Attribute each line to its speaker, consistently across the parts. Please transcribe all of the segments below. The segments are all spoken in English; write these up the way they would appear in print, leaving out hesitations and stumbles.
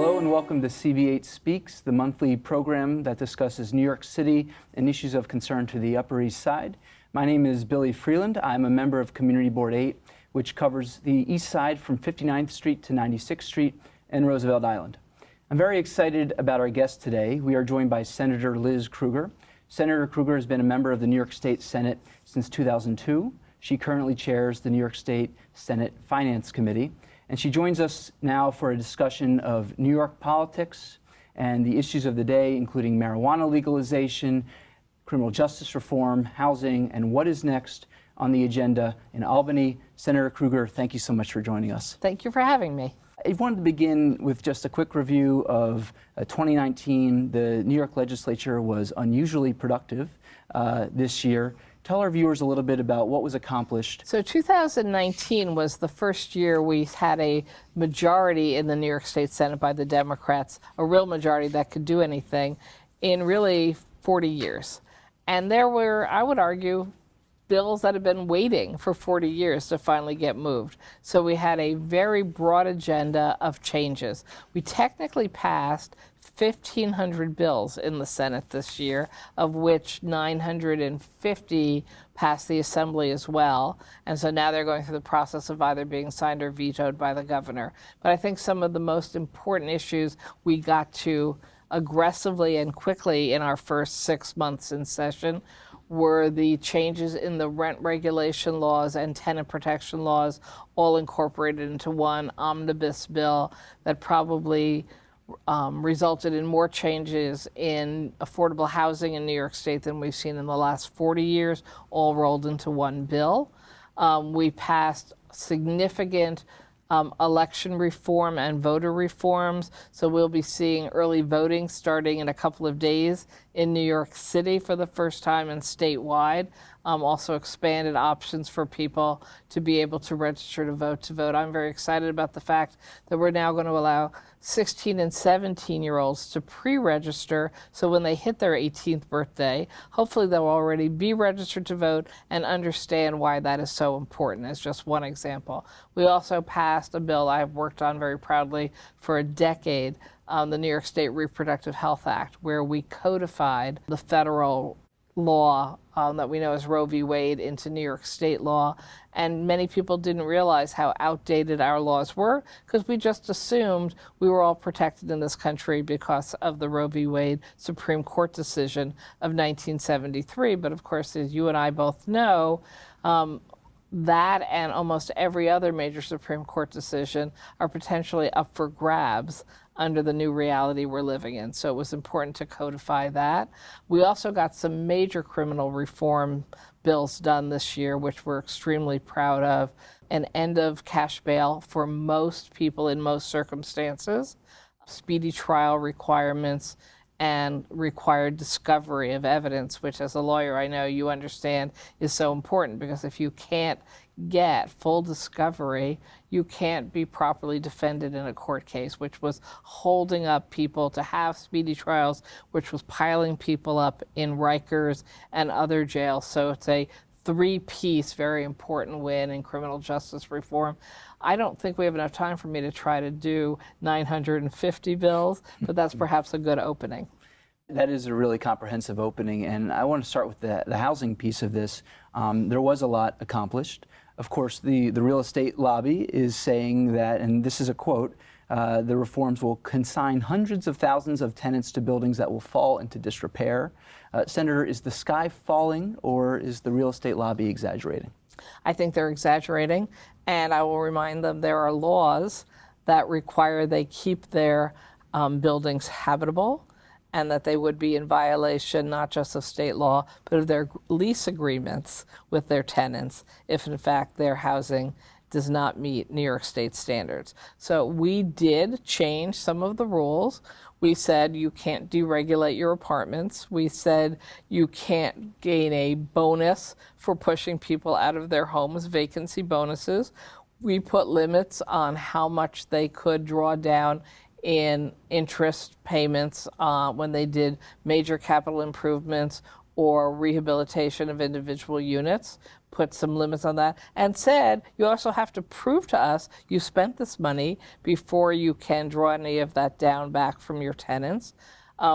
Speaker 1: Hello and welcome to CV8 Speaks, the monthly program that discusses New York City and issues of concern to the Upper East Side. My name is Billy Freeland. I'm a member of Community Board 8, which covers the East Side from 59th Street to 96th Street and Roosevelt Island. I'm very excited about our guest today. We are joined by Senator Liz Krueger. Senator Krueger has been a member of the New York State Senate since 2002. She currently chairs the New York State Senate Finance Committee. And she joins us now for a discussion of New York politics and the issues of the day, including marijuana legalization, criminal justice reform, housing, and what is next on the agenda in Albany. Senator Krueger, thank you so much for joining us.
Speaker 2: Thank you for having me.
Speaker 1: I wanted to begin with just a quick review of 2019. The New York legislature was unusually productive this year. Tell our viewers a little bit about what was accomplished.
Speaker 2: So 2019 was the first year we had a majority in the New York State Senate by the Democrats, a real majority that could do anything in really 40 years. And there were, I would argue, bills that have been waiting for 40 years to finally get moved. So we had a very broad agenda of changes. We technically passed 1,500 bills in the Senate this year, of which 950 passed the Assembly as well. And so now they're going through the process of either being signed or vetoed by the governor. But I think some of the most important issues we got to aggressively and quickly in our first 6 months in session were the changes in the rent regulation laws and tenant protection laws, all incorporated into one omnibus bill that probably resulted in more changes in affordable housing in New York State than we've seen in the last 40 years, all rolled into one bill. We passed significant election reform and voter reforms. So we'll be seeing early voting starting in a couple of days in New York City for the first time and statewide. Also expanded options for people to be able to register to vote. I'm very excited about the fact that we're now going to allow 16 and 17-year-olds to pre-register, so when they hit their 18th birthday, hopefully they'll already be registered to vote and understand why that is so important, as just one example. We also passed a bill I've worked on very proudly for a decade, the New York State Reproductive Health Act, where we codified the federal law that we know as Roe v. Wade into New York State law. And many people didn't realize how outdated our laws were because we just assumed we were all protected in this country because of the Roe v. Wade Supreme Court decision of 1973. But of course, as you and I both know, that and almost every other major Supreme Court decision are potentially up for grabs under the new reality we're living in. So it was important to codify that. We also got some major criminal reform bills done this year, which we're extremely proud of. An end of cash bail for most people in most circumstances, speedy trial requirements, and required discovery of evidence, which as a lawyer I know you understand is so important, because if you can't get full discovery, you can't be properly defended in a court case, which was holding up people to have speedy trials, which was piling people up in Rikers and other jails. So it's a three-piece, very important win in criminal justice reform. I don't think we have enough time for me to try to do 950 bills, but that's perhaps a good opening.
Speaker 1: That is a really comprehensive opening, and I want to start with the housing piece of this. There was a lot accomplished. Of course, the real estate lobby is saying that, and this is a quote, the reforms will consign hundreds of thousands of tenants to buildings that will fall into disrepair. Senator, is the sky falling, or is the real estate lobby exaggerating?
Speaker 2: I think they're exaggerating, and I will remind them there are laws that require they keep their buildings habitable, and that they would be in violation not just of state law, but of their lease agreements with their tenants if in fact their housing does not meet New York State standards. So we did change some of the rules. We said you can't deregulate your apartments. We said you can't gain a bonus for pushing people out of their homes, vacancy bonuses. We put limits on how much they could draw down in interest payments when they did major capital improvements or rehabilitation of individual units, put some limits on that and said, you also have to prove to us you spent this money before you can draw any of that down back from your tenants.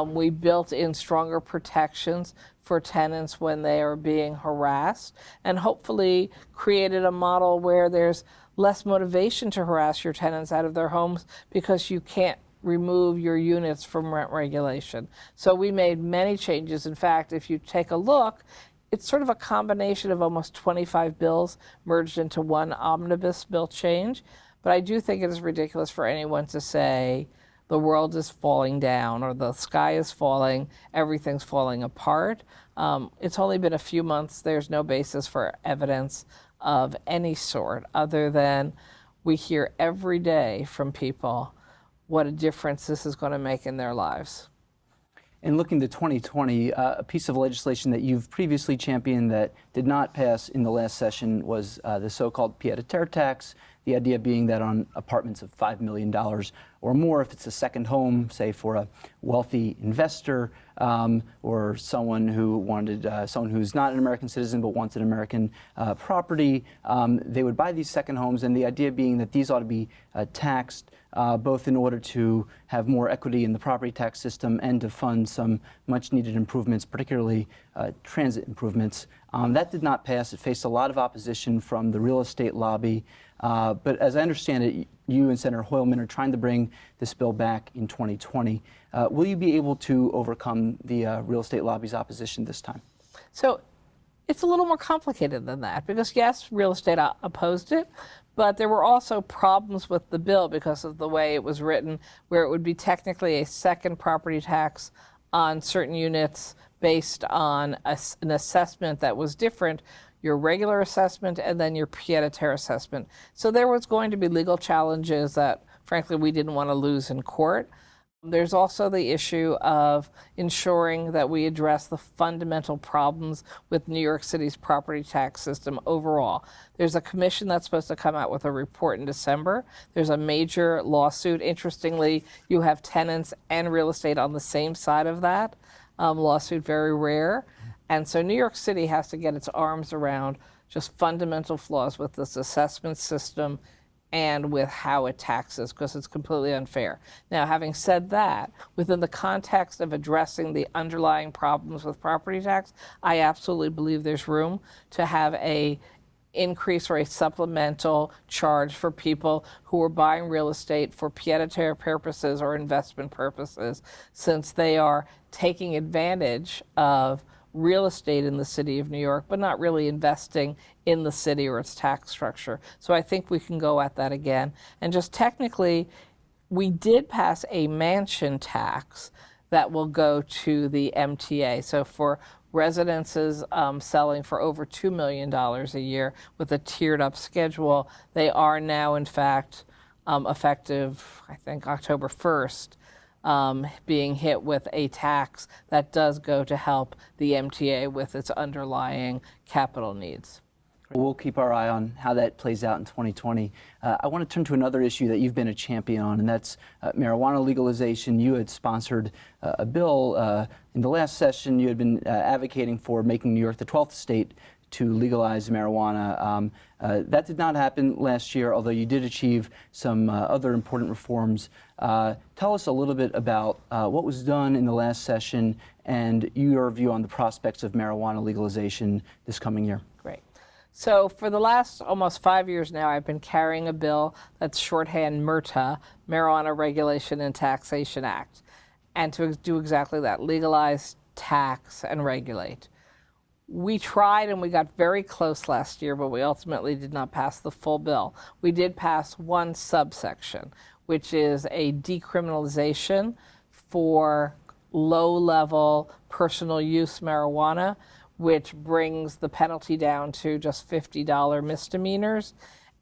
Speaker 2: We built in stronger protections for tenants when they are being harassed, and hopefully created a model where there's less motivation to harass your tenants out of their homes because you can't remove your units from rent regulation. So we made many changes. In fact, if you take a look, it's sort of a combination of almost 25 bills merged into one omnibus bill change. But I do think it is ridiculous for anyone to say the world is falling down or the sky is falling, everything's falling apart. It's only been a few months. There's no basis for evidence of any sort other than we hear every day from people what a difference this is going to make in their lives.
Speaker 1: And looking to 2020, a piece of legislation that you've previously championed that did not pass in the last session was the so-called pied-à-terre tax, the idea being that on apartments of $5 million or more, if it's a second home, say for a wealthy investor or someone who wanted, someone who's not an American citizen but wants an American property, they would buy these second homes, and the idea being that these ought to be taxed both in order to have more equity in the property tax system and to fund some much needed improvements, particularly transit improvements. That did not pass. It faced a lot of opposition from the real estate lobby. But as I understand it, you and Senator Hoylman are trying to bring this bill back in 2020. Will you be able to overcome the real estate lobby's opposition this time?
Speaker 2: So it's a little more complicated than that because, yes, real estate opposed it, but there were also problems with the bill because of the way it was written, where it would be technically a second property tax on certain units based on an assessment that was different, your regular assessment and then your pied-à-terre assessment. So there was going to be legal challenges that, frankly, we didn't want to lose in court. There's also the issue of ensuring that we address the fundamental problems with New York City's property tax system overall. There's a commission that's supposed to come out with a report in December. There's a major lawsuit. Interestingly, you have tenants and real estate on the same side of that lawsuit, very rare. And so New York City has to get its arms around just fundamental flaws with this assessment system and with how it taxes, because it's completely unfair. Now, having said that, within the context of addressing the underlying problems with property tax, I absolutely believe there's room to have a increase or a supplemental charge for people who are buying real estate for pied-à-terre purposes or investment purposes, since they are taking advantage of real estate in the city of New York, but not really investing in the city or its tax structure. So I think we can go at that again. And just technically, we did pass a mansion tax that will go to the MTA. So for residences selling for over $2 million a year with a tiered up schedule, they are now, in fact, effective, I think, October 1st, being hit with a tax that does go to help the MTA with its underlying capital needs.
Speaker 1: We'll keep our eye on how that plays out in 2020. I want to turn to another issue that you've been a champion on, and that's marijuana legalization. You had sponsored a bill in the last session. You had been advocating for making New York the 12th state to legalize marijuana. That did not happen last year, although you did achieve some other important reforms. Tell us a little bit about what was done in the last session and your view on the prospects of marijuana legalization this coming year.
Speaker 2: Great. So for the last almost 5 years now, I've been carrying a bill that's shorthand MRTA, Marijuana Regulation and Taxation Act, and to do exactly that, legalize, tax, and regulate. We tried and we got very close last year, but we ultimately did not pass the full bill. We did pass one subsection, which is a decriminalization for low-level personal use marijuana, which brings the penalty down to just $50 misdemeanors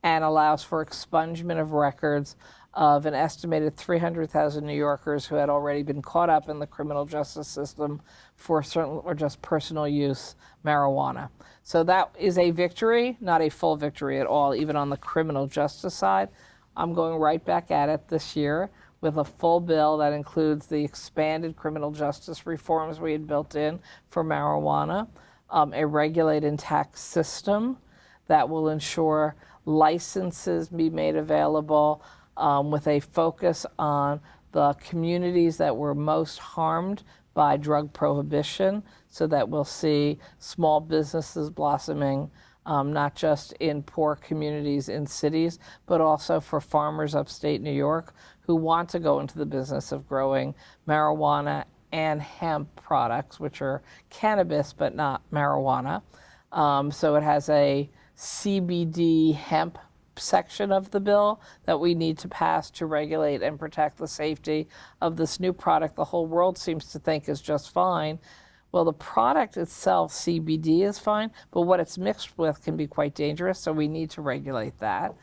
Speaker 2: and allows for expungement of records of an estimated 300,000 New Yorkers who had already been caught up in the criminal justice system for certain or just personal use marijuana. So that is a victory, not a full victory at all, even on the criminal justice side. I'm going right back at it this year with a full bill that includes the expanded criminal justice reforms we had built in for marijuana, a regulated tax system, that will ensure licenses be made available with a focus on the communities that were most harmed by drug prohibition, so that we'll see small businesses blossoming, not just in poor communities in cities, but also for farmers upstate New York who want to go into the business of growing marijuana and hemp products, which are cannabis but not marijuana. So it has a CBD hemp section of the bill that we need to pass to regulate and protect the safety of this new product the whole world seems to think is just fine. Well, the product itself, CBD, is fine, but what it's mixed with can be quite dangerous, so we need to regulate that.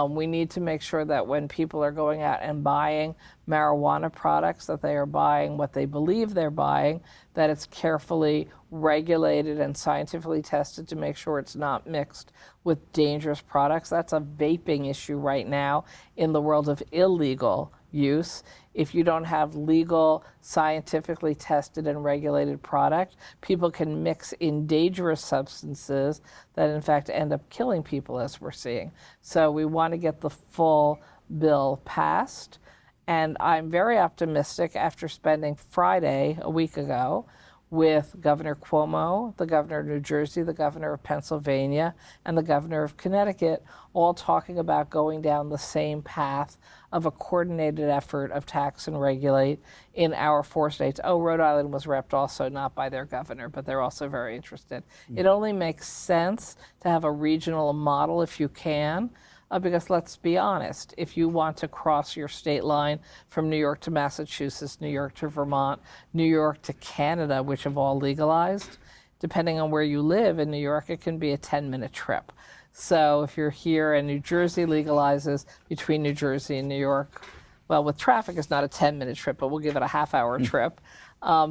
Speaker 2: We need to make sure that when people are going out and buying marijuana products, that they are buying what they believe they're buying, that it's carefully regulated and scientifically tested to make sure it's not mixed with dangerous products. That's a vaping issue right now in the world of illegal use. If you don't have legal, scientifically tested and regulated product, people can mix in dangerous substances that in fact end up killing people, as we're seeing. So we want to get the full bill passed. And I'm very optimistic after spending Friday, a week ago, with Governor Cuomo, the governor of New Jersey, the governor of Pennsylvania, and the governor of Connecticut, all talking about going down the same path of a coordinated effort of tax and regulate in our 4 states. Oh, Rhode Island was repped also, not by their governor, but they're also very interested. It only makes sense to have a regional model if you can. Because let's be honest, if you want to cross your state line from New York to Massachusetts, New York to Vermont, New York to Canada, which have all legalized, depending on where you live in New York, it can be a 10-minute trip. So if you're here and New Jersey legalizes between New Jersey and New York, well, with traffic, it's not a 10-minute trip, but we'll give it a half-hour trip.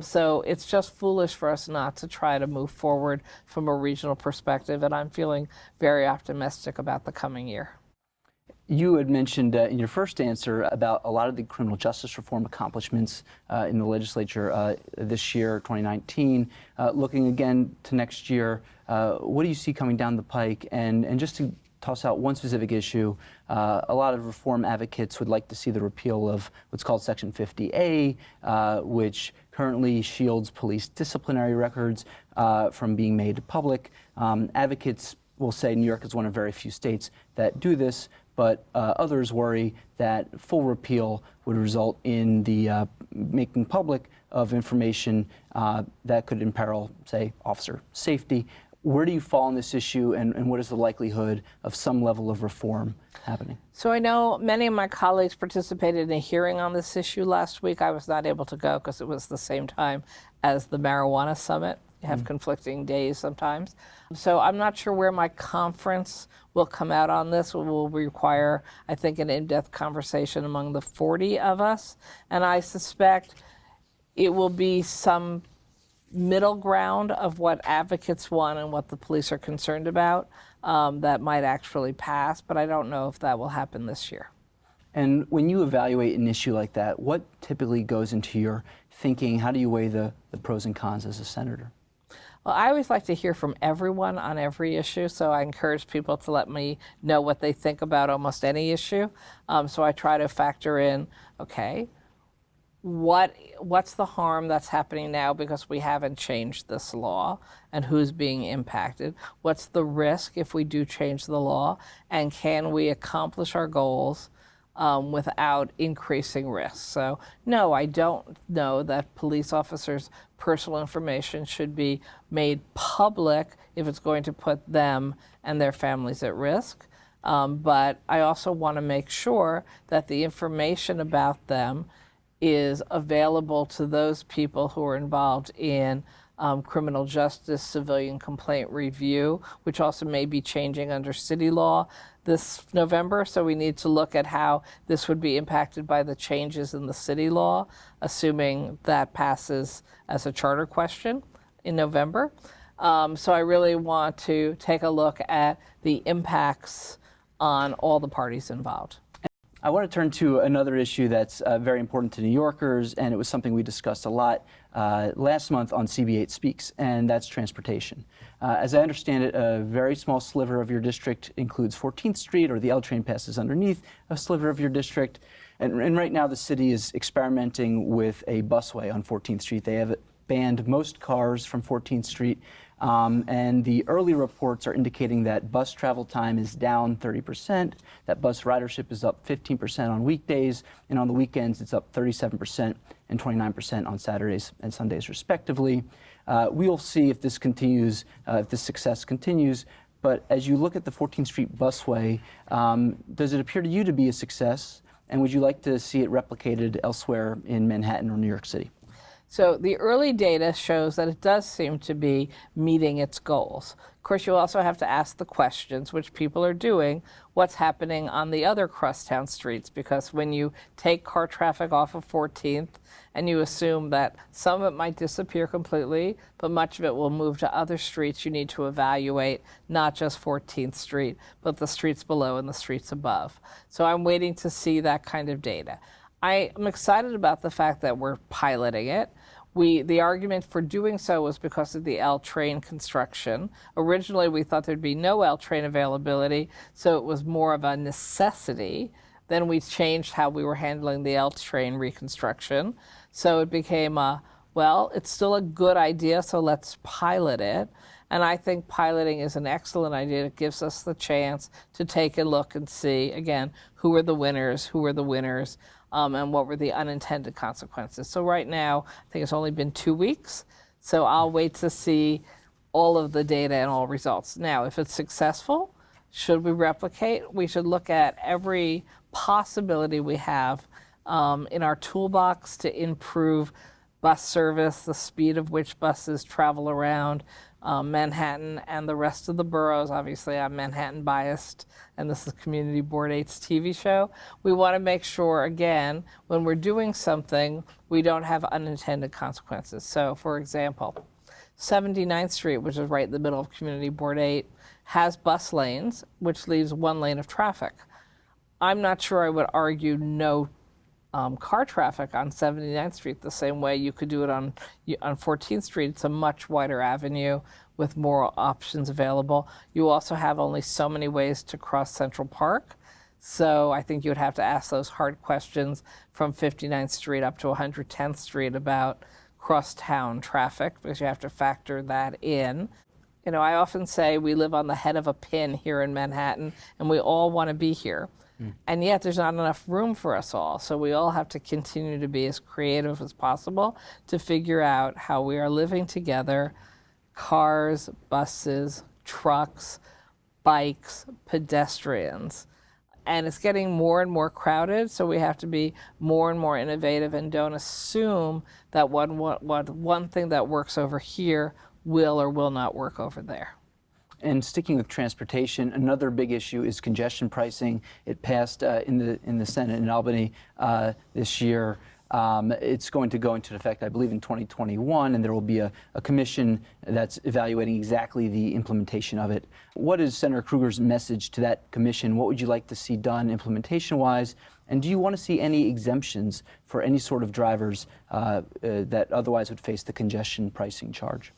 Speaker 2: So it's just foolish for us not to try to move forward from a regional perspective, and I'm feeling very optimistic about the coming year.
Speaker 1: You had mentioned in your first answer about a lot of the criminal justice reform accomplishments in the legislature this year, 2019. Looking again to next year, what do you see coming down the pike? And just to toss out one specific issue, a lot of reform advocates would like to see the repeal of what's called Section 50A, which currently shields police disciplinary records from being made public. Advocates will say New York is one of very few states that do this, but others worry that full repeal would result in the making public of information that could imperil, say, officer safety. Where do you fall on this issue, and what is the likelihood of some level of reform happening? So
Speaker 2: I know many of my colleagues participated in a hearing on this issue last week. I was not able to go because it was the same time as the marijuana summit. You have conflicting days sometimes. So I'm not sure where my conference will come out on this. It will require, I think, an in-depth conversation among the 40 of us. And I suspect it will be some middle ground of what advocates want and what the police are concerned about that might actually pass. But I don't know if that will happen this year.
Speaker 1: And when you evaluate an issue like that, what typically goes into your thinking? How do you weigh the pros and cons as a senator?
Speaker 2: Well, I always like to hear from everyone on every issue, so I encourage people to let me know what they think about almost any issue. So I try to factor in, okay, what's the harm that's happening now because we haven't changed this law, and who's being impacted? What's the risk if we do change the law, and can we accomplish our goals without increasing risk? So no, I don't know that police officers' personal information should be made public if it's going to put them and their families at risk. But I also want to make sure that the information about them is available to those people who are involved in criminal justice, civilian complaint review, which also may be changing under city law this November. So we need to look at how this would be impacted by the changes in the city law, assuming that passes as a charter question in November. So I really want to take a look at the impacts on all the parties involved.
Speaker 1: I want to turn to another issue that's very important to New Yorkers, and it was something we discussed a lot last month on CB8 Speaks, and that's transportation. As I understand it, a very small sliver of your district includes 14th Street, or the L train passes underneath a sliver of your district. And right now the city is experimenting with a busway on 14th Street. They have banned most cars from 14th Street. And the early reports are indicating that bus travel time is down 30%, that bus ridership is up 15% on weekdays, and on the weekends it's up 37% and 29% on Saturdays and Sundays respectively. We'll see if this continues, if this success continues, but as you look at the 14th Street busway, does it appear to you to be a success, and would you like to see it replicated elsewhere in Manhattan or New York City?
Speaker 2: So the early data shows that it does seem to be meeting its goals. Of course, you also have to ask the questions, which people are doing, what's happening on the other crosstown streets, because when you take car traffic off of 14th and you assume that some of it might disappear completely, but much of it will move to other streets, you need to evaluate not just 14th Street, but the streets below and the streets above. So I'm waiting to see that kind of data. I am excited about the fact that we're piloting it. The argument for doing so was because of the L train construction. Originally, we thought there'd be no L train availability, so it was more of a necessity. Then we changed how we were handling the L train reconstruction. So it became well, it's still a good idea, so let's pilot it. And I think piloting is an excellent idea. It gives us the chance to take a look and see, again, who are the winners, and what were the unintended consequences. So right now, I think it's only been 2 weeks, so I'll wait to see all of the data and all results. Now, if it's successful, should we replicate? We should look at every possibility we have in our toolbox to improve bus service, the speed of which buses travel around Manhattan and the rest of the boroughs. Obviously, I'm Manhattan biased, and this is Community Board 8's TV show. We want to make sure, again, when we're doing something, we don't have unintended consequences. So, for example, 79th Street, which is right in the middle of Community Board 8, has bus lanes, which leaves one lane of traffic. I'm not sure I would argue no car traffic on 79th Street the same way you could do it on 14th Street. It's a much wider avenue with more options available. You also have only so many ways to cross Central Park. So I think you would have to ask those hard questions from 59th Street up to 110th Street about crosstown traffic, because you have to factor that in. You know, I often say we live on the head of a pin here in Manhattan, and we all want to be here. And yet there's not enough room for us all. So we all have to continue to be as creative as possible to figure out how we are living together, cars, buses, trucks, bikes, pedestrians. And it's getting more and more crowded, so we have to be more and more innovative and don't assume that one thing that works over here will or will not work over there.
Speaker 1: And sticking with transportation, another big issue is congestion pricing. It passed in the Senate in Albany this year. It's going to go into effect, I believe, in 2021, and there will be a commission that's evaluating exactly the implementation of it. What is Senator Krueger's message to that commission? What would you like to see done implementation-wise? And do you want to see any exemptions for any sort of drivers that otherwise would face the congestion pricing charge?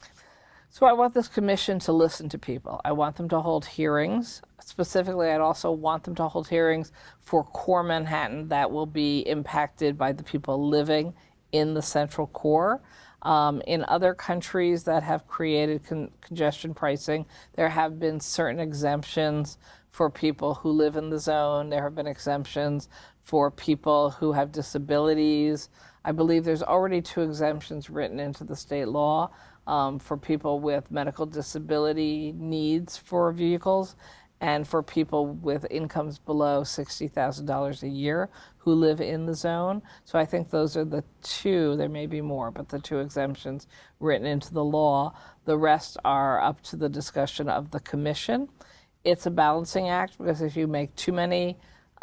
Speaker 2: So I want this commission to listen to people. I want them to hold hearings. Specifically, I'd also want them to hold hearings for core Manhattan that will be impacted by the people living in the central core. In other countries that have created congestion pricing, there have been certain exemptions for people who live in the zone. There have been exemptions for people who have disabilities. I believe there's already 2 exemptions written into the state law for people with medical disability needs for vehicles, and for people with incomes below $60,000 a year who live in the zone. So I think those are the 2, there may be more, but the 2 exemptions written into the law. The rest are up to the discussion of the commission. It's a balancing act, because if you make too many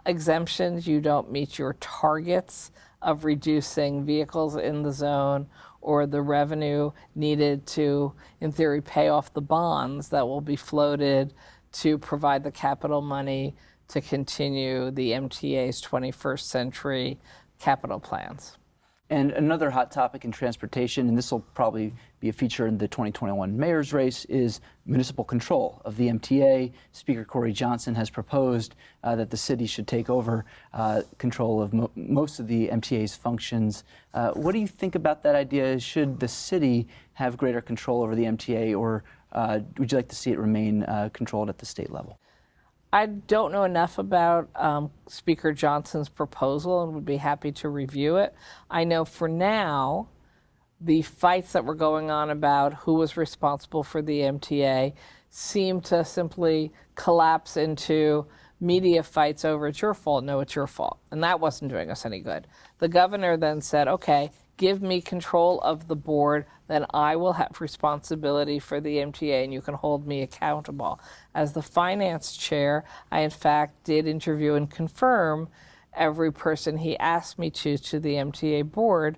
Speaker 2: exemptions, you don't meet your targets of reducing vehicles in the zone or the revenue needed to, in theory, pay off the bonds that will be floated to provide the capital money to continue the MTA's 21st century capital plans.
Speaker 1: And another hot topic in transportation, and this will probably be a feature in the 2021 mayor's race, is municipal control of the MTA. Speaker Corey Johnson has proposed that the city should take over control of most of the MTA's functions. What do you think about that idea? Should the city have greater control over the MTA, or would you like to see it remain controlled at the state level?
Speaker 2: I don't know enough about Speaker Johnson's proposal and would be happy to review it. I know for now, the fights that were going on about who was responsible for the MTA seem to simply collapse into media fights over it's your fault, no, it's your fault. And that wasn't doing us any good. The governor then said, okay, give me control of the board, then I will have responsibility for the MTA and you can hold me accountable. As the finance chair, I in fact did interview and confirm every person he asked me to the MTA board.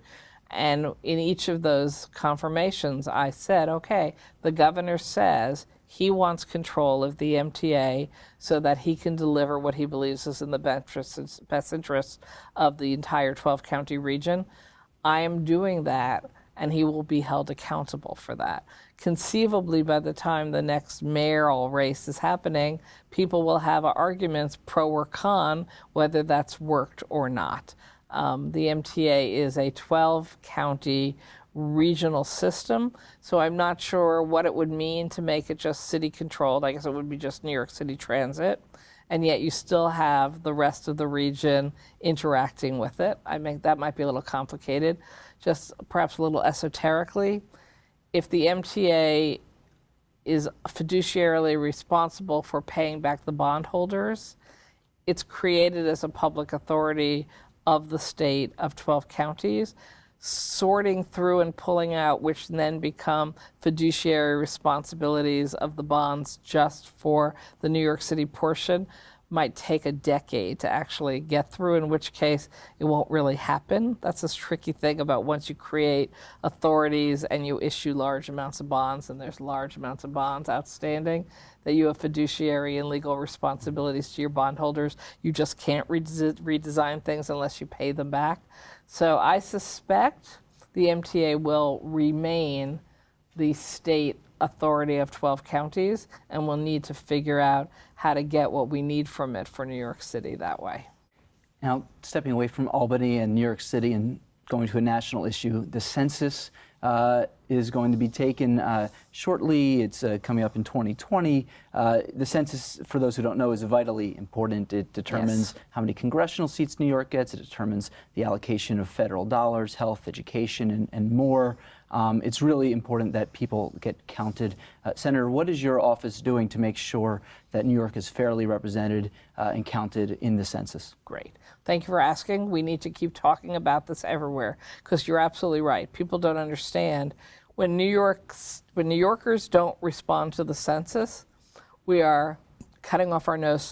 Speaker 2: And in each of those confirmations, I said, okay, the governor says he wants control of the MTA so that he can deliver what he believes is in the best interest of the entire 12-county region. I am doing that, and he will be held accountable for that. Conceivably, by the time the next mayoral race is happening, people will have arguments pro or con whether that's worked or not. The MTA is a 12-county regional system, so I'm not sure what it would mean to make it just city-controlled. I guess it would be just New York City Transit, and yet you still have the rest of the region interacting with it. I think that might be a little complicated. Just perhaps a little esoterically, if the MTA is fiduciarily responsible for paying back the bondholders, it's created as a public authority of the state of 12 counties, sorting through and pulling out which then become fiduciary responsibilities of the bonds just for the New York City portion might take a decade to actually get through, in which case it won't really happen. That's this tricky thing about once you create authorities and you issue large amounts of bonds, and there's large amounts of bonds outstanding, that you have fiduciary and legal responsibilities to your bondholders. You just can't redesign things unless you pay them back. So I suspect the MTA will remain the state authority of 12 counties, and we'll need to figure out how to get what we need from it for New York City that way.
Speaker 1: Now, stepping away from Albany and New York City and going to a national issue, the census is going to be taken shortly. It's coming up in 2020. The census, for those who don't know, is vitally important. It determines how many congressional seats New York gets. It determines the allocation of federal dollars, health, education, and more. It's really important that people get counted. Senator, what is your office doing to make sure that New York is fairly represented and counted in the census?
Speaker 2: Great. Thank you for asking. We need to keep talking about this everywhere, because you're absolutely right. People don't understand. When New Yorkers don't respond to the census, we are cutting off our nose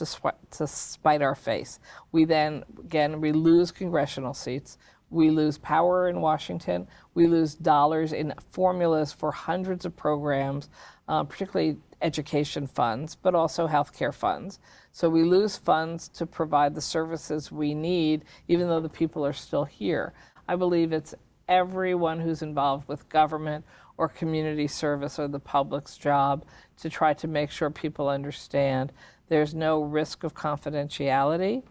Speaker 2: to spite our face. We then, again, we lose congressional seats. We lose power in Washington. We lose dollars in formulas for hundreds of programs, particularly education funds, but also healthcare funds. So we lose funds to provide the services we need, even though the people are still here. I believe it's everyone who's involved with government or community service or the public's job to try to make sure people understand there's no risk of confidentiality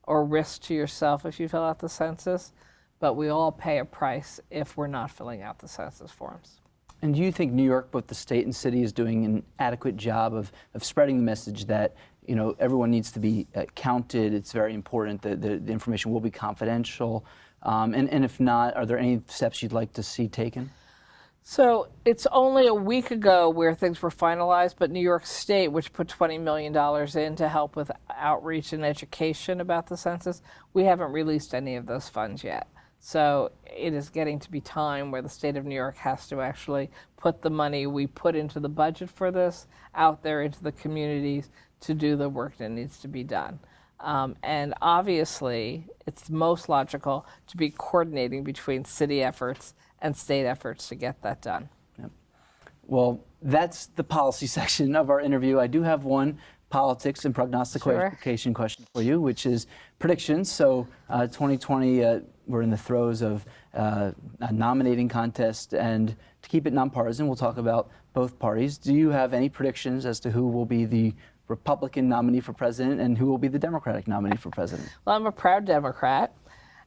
Speaker 2: or risk to yourself if you fill out the census, but we all pay a price if we're not filling out the census forms.
Speaker 1: And do you think New York, both the state and city, is doing an adequate job of spreading the message that everyone needs to be counted? It's very important that the information will be confidential. And if not, are there any steps you'd like to see taken?
Speaker 2: So it's only a week ago where things were finalized, but New York State, which put $20 million in to help with outreach and education about the census, we haven't released any of those funds yet. So it is getting to be time where the state of New York has to actually put the money we put into the budget for this out there into the communities to do the work that needs to be done. And obviously, it's most logical to be coordinating between city efforts and state efforts to get that done.
Speaker 1: Yep. Well, that's the policy section of our interview. I do have one politics and prognostication question for you, which is predictions. So 2020, we're in the throes of a nominating contest, and to keep it nonpartisan, we'll talk about both parties. Do you have any predictions as to who will be the Republican nominee for president and who will be the Democratic nominee for president?
Speaker 2: Well, I'm a proud Democrat,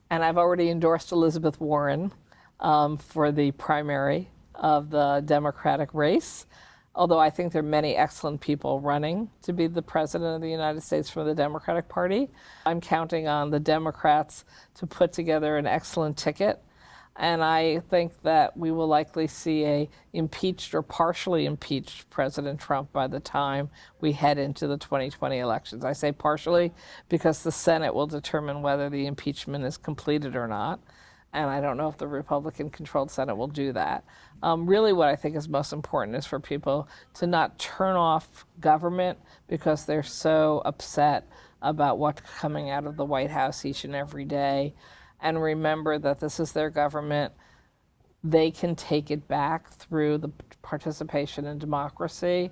Speaker 2: and I've already endorsed Elizabeth Warren for the primary of the Democratic race, although I think there are many excellent people running to be the president of the United States for the Democratic Party. I'm counting on the Democrats to put together an excellent ticket, and I think that we will likely see a impeached or partially impeached President Trump by the time we head into the 2020 elections. I say partially because the Senate will determine whether the impeachment is completed or not, and I don't know if the Republican-controlled Senate will do that. Really what I think is most important is for people to not turn off government because they're so upset about what's coming out of the White House each and every day, and remember that this is their government. They can take it back through the participation in democracy.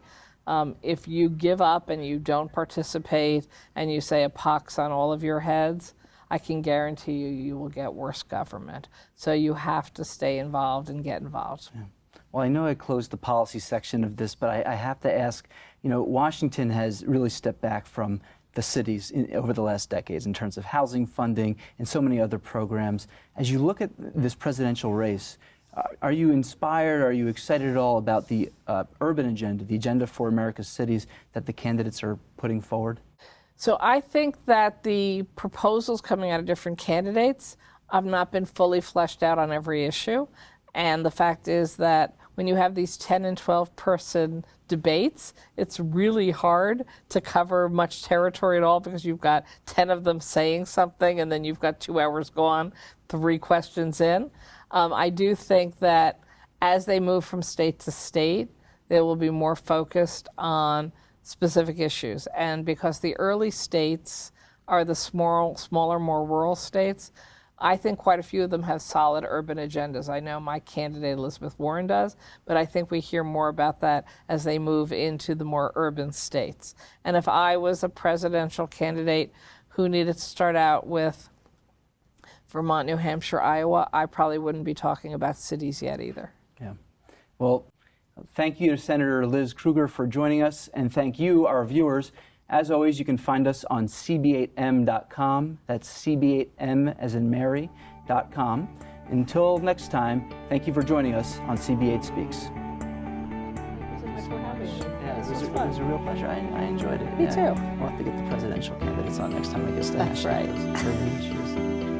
Speaker 2: If you give up and you don't participate and you say a pox on all of your heads, I can guarantee you, you will get worse government. So you have to stay involved and get involved.
Speaker 1: Yeah. Well, I know I closed the policy section of this, but I have to ask, Washington has really stepped back from the cities over the last decades in terms of housing funding and so many other programs. As you look at this presidential race, are you inspired, are you excited at all about the urban agenda, the agenda for America's cities that the candidates are putting forward?
Speaker 2: So I think that the proposals coming out of different candidates have not been fully fleshed out on every issue. And the fact is that when you have these 10 and 12 person debates, it's really hard to cover much territory at all because you've got 10 of them saying something and then you've got 2 hours gone, 3 questions in. I do think that as they move from state to state, they will be more focused on specific issues. And because the early states are the smaller, more rural states, I think quite a few of them have solid urban agendas. I know my candidate, Elizabeth Warren, does, but I think we hear more about that as they move into the more urban states. And if I was a presidential candidate who needed to start out with Vermont, New Hampshire, Iowa, I probably wouldn't be talking about cities yet either.
Speaker 1: Yeah. Well, thank you to Senator Liz Krueger for joining us, and thank you, our viewers. As always, you can find us on cb8m.com. That's cb8m as in Mary.com. Until next time, thank you for joining us on CB8 Speaks. Yeah, it was a real pleasure. I enjoyed it.
Speaker 2: Me too.
Speaker 1: We'll have to get the presidential candidates on next time, I guess, to
Speaker 2: That's
Speaker 1: hash out
Speaker 2: right.
Speaker 1: those urban issues.